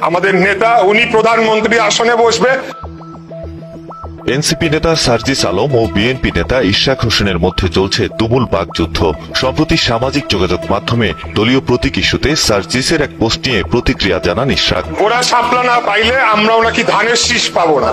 আমাদের নেতা উনি প্রধানমন্ত্রী আসনে বসবে। এনসিপি নেতা সার্জিস আলম ও বিএনপি নেতা ইশরাক হোসেনের মধ্যে চলছে তুমুল বাকযুদ্ধ। সম্প্রতি সামাজিক যোগাযোগ মাধ্যমে দলীয় প্রতীক ইস্যুতে সার্জিসের এক পোস্ট নিয়ে প্রতিক্রিয়া জানান ইশরাক। ওরা শাপলা না পাইলে আমরাও নাকি ধানের শীষ পাবো না।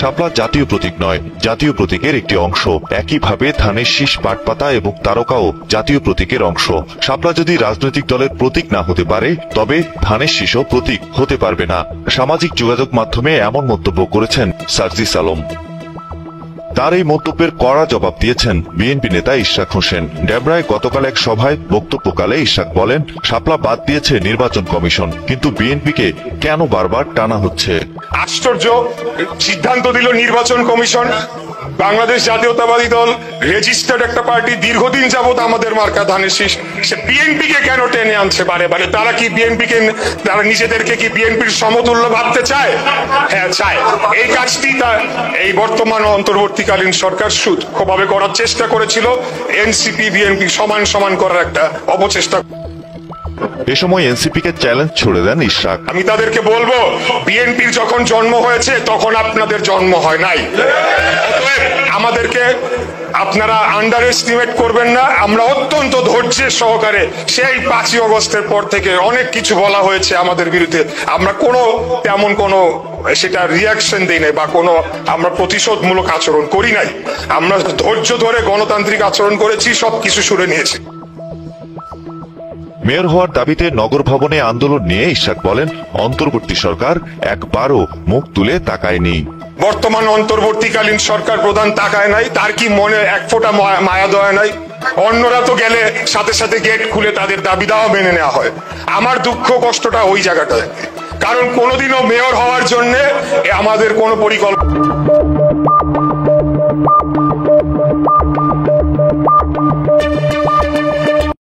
শাপলা জাতীয় প্রতীক নয়, জাতীয় প্রতীকের একটি অংশ। একইভাবে ধানের শীষ, পাটপাতা এবং তারকাও জাতীয় প্রতীকের অংশ। শাপলা যদি রাজনৈতিক দলের প্রতীক না হতে পারে, তবে ধানের শীষও প্রতীক হতে পারবে না। সামাজিক যোগাযোগ মাধ্যমে এমন মন্তব্য করেছেন সার্জিস আলম। তার এই মন্তব্যের কড়া জবাব দিয়েছেন বিএনপি নেতা ইশরাক হোসেন। ডেবরায় গতকাল এক সভায় বক্তব্যকালে ইশরাক বলেন, শাপলা বাদ দিয়েছে নির্বাচন কমিশন, কিন্তু বিএনপিকে কেন বারবার টানা হচ্ছে? আশ্চর্য সিদ্ধান্ত দিল নির্বাচন কমিশন। বাংলাদেশ জাতীয়তাবাদী দল রেজিস্টার্ড একটা পার্টি, দীর্ঘদিন যাবত আমাদের মার্কা ধানের শীষ। সে বিএনপি কে কেন টেনে আনছে বারে বারে? তারা কি বিএনপি কে, তারা নিজেদেরকে কি বিএনপির সমতুল্য ভাবতে চায়? হ্যাঁ চায়। এই কাজটি এই বর্তমান অন্তর্বর্তীকালীন সরকার সূক্ষ্মভাবে করার চেষ্টা করেছিল। এনসিপি বিএনপি সমান সমান করার একটা অপচেষ্টা। এ সময় এনসিপিকে চ্যালেঞ্জ ছুড়ে দেন ইশরাক। আমি তাদেরকে বলবো, বিএনপির যখন জন্ম হয়েছে তখন আপনাদের জন্ম হয় নাই। অতএব আমাদেরকে আপনারা আন্ডার এস্টিমেট করবেন না। আমরা অত্যন্ত ধৈর্যের সহকারে সেই 5ই আগস্টের পর থেকে অনেক কিছু বলা হয়েছে আমাদের বিরুদ্ধে, আমরা তেমন কোনো সেটা রিয়াকশন দেই নাই বা কোনো আমরা প্রতিশোধমূলক আচরণ করি নাই। আমরা ধৈর্য ধরে গণতান্ত্রিক আচরণ করেছি, সবকিছু শুনে নিয়েছি। মেয়র হওয়ার দাবিতে নগর ভবনে আন্দোলন নিয়ে ইশরাক বলেন, অন্তর্বর্তী সরকার একবারও মুখ তুলে তাকায়নি। বর্তমান অন্তর্বর্তীকালীন সরকার প্রধান তাকায় নাই, তার কি মনে এক ফোঁটা মায়া দয়া নাই? অন্যরা তো গেলে সাথে সাথে গেট খুলে তাদের দাবি দাওয়া মেনে নেওয়া হয়। আমার দুঃখ কষ্টটা ওই জায়গাটায়, কারণ কোনোদিনও মেয়র হওয়ার জন্য আমাদের কোনো পরিকল্পনা